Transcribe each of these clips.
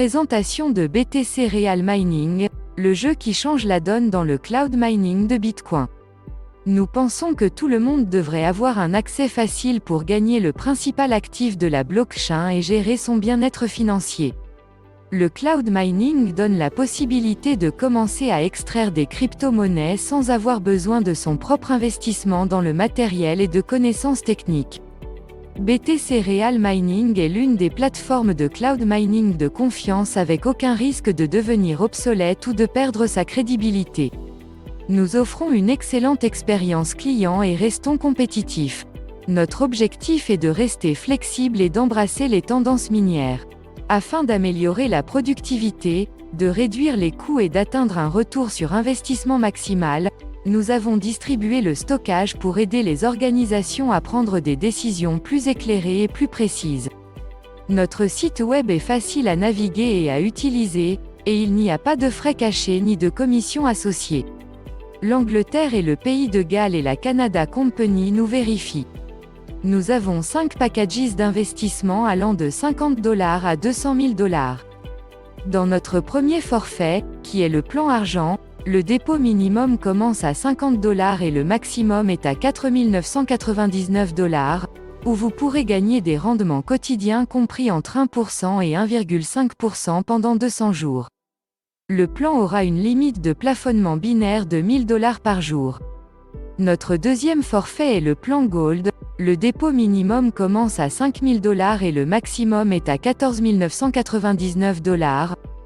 Présentation de BTC Real Mining, le jeu qui change la donne dans le cloud mining de Bitcoin. Nous pensons que tout le monde devrait avoir un accès facile pour gagner le principal actif de la blockchain et gérer son bien-être financier. Le cloud mining donne la possibilité de commencer à extraire des crypto-monnaies sans avoir besoin de son propre investissement dans le matériel et de connaissances techniques. BTC Real Mining est l'une des plateformes de cloud mining de confiance avec aucun risque de devenir obsolète ou de perdre sa crédibilité. Nous offrons une excellente expérience client et restons compétitifs. Notre objectif est de rester flexible et d'embrasser les tendances minières. Afin d'améliorer la productivité, de réduire les coûts et d'atteindre un retour sur investissement maximal, nous avons distribué le stockage pour aider les organisations à prendre des décisions plus éclairées et plus précises. Notre site web est facile à naviguer et à utiliser, et il n'y a pas de frais cachés ni de commissions associées. L'Angleterre est le pays de Galles et la Canada Company nous vérifient. Nous avons 5 packages d'investissement allant de $50 à $200 000. Dans notre premier forfait, qui est le plan argent, le dépôt minimum commence à $50 et le maximum est à $4 999, où vous pourrez gagner des rendements quotidiens compris entre 1% et 1,5% pendant 200 jours. Le plan aura une limite de plafonnement binaire de $1000 par jour. Notre deuxième forfait est le plan Gold, le dépôt minimum commence à $5000 et le maximum est à $14 999,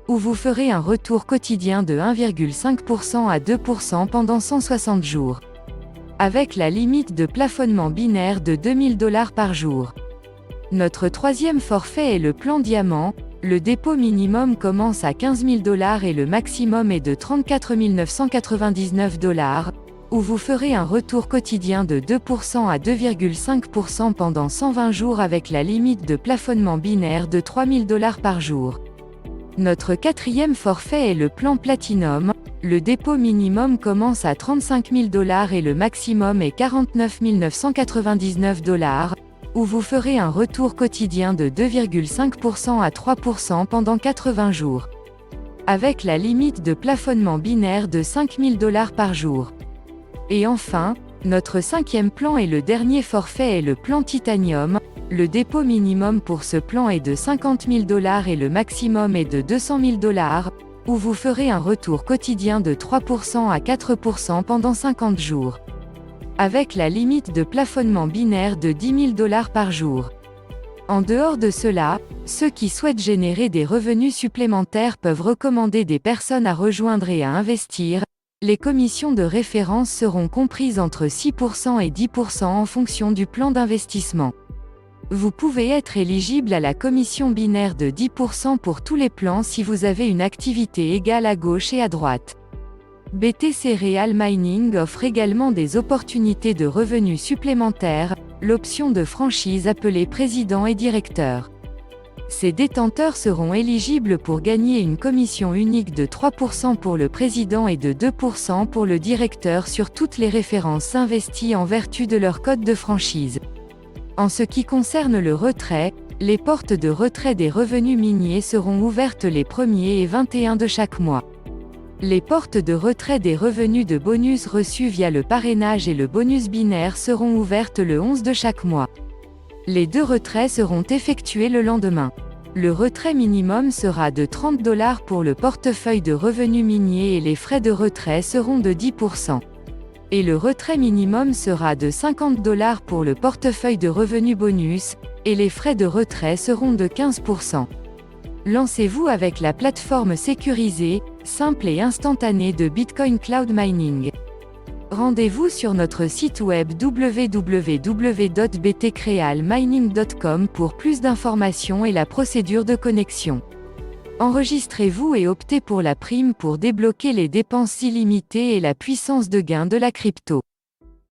où vous ferez un retour quotidien de 1,5% à 2% pendant 160 jours. Avec la limite de plafonnement binaire de $2000 par jour. Notre troisième forfait est le plan Diamant, le dépôt minimum commence à $15 000 et le maximum est de $34 999, où vous ferez un retour quotidien de 2% à 2,5% pendant 120 jours avec la limite de plafonnement binaire de $3000 par jour. Notre quatrième forfait est le plan Platinum, le dépôt minimum commence à $35 000 et le maximum est $49 999, où vous ferez un retour quotidien de 2,5% à 3% pendant 80 jours. Avec la limite de plafonnement binaire de $5000 par jour. Et enfin, notre cinquième plan et le dernier forfait est le plan Titanium. Le dépôt minimum pour ce plan est de $50 000 et le maximum est de $200 000, où vous ferez un retour quotidien de 3% à 4% pendant 50 jours. Avec la limite de plafonnement binaire de $10 000 par jour. En dehors de cela, ceux qui souhaitent générer des revenus supplémentaires peuvent recommander des personnes à rejoindre et à investir. Les commissions de référence seront comprises entre 6% et 10% en fonction du plan d'investissement. Vous pouvez être éligible à la commission binaire de 10% pour tous les plans si vous avez une activité égale à gauche et à droite. BTC Real Mining offre également des opportunités de revenus supplémentaires, l'option de franchise appelée président et directeur. Ces détenteurs seront éligibles pour gagner une commission unique de 3% pour le président et de 2% pour le directeur sur toutes les références investies en vertu de leur code de franchise. En ce qui concerne le retrait, les portes de retrait des revenus miniers seront ouvertes les 1er et 21 de chaque mois. Les portes de retrait des revenus de bonus reçus via le parrainage et le bonus binaire seront ouvertes le 11 de chaque mois. Les deux retraits seront effectués le lendemain. Le retrait minimum sera de $30 pour le portefeuille de revenus miniers et les frais de retrait seront de 10%. Et le retrait minimum sera de $50 pour le portefeuille de revenus bonus, et les frais de retrait seront de 15%. Lancez-vous avec la plateforme sécurisée, simple et instantanée de Bitcoin Cloud Mining. Rendez-vous sur notre site web www.btcrealmining.com pour plus d'informations et la procédure de connexion. Enregistrez-vous et optez pour la prime pour débloquer les dépenses illimitées et la puissance de gain de la crypto.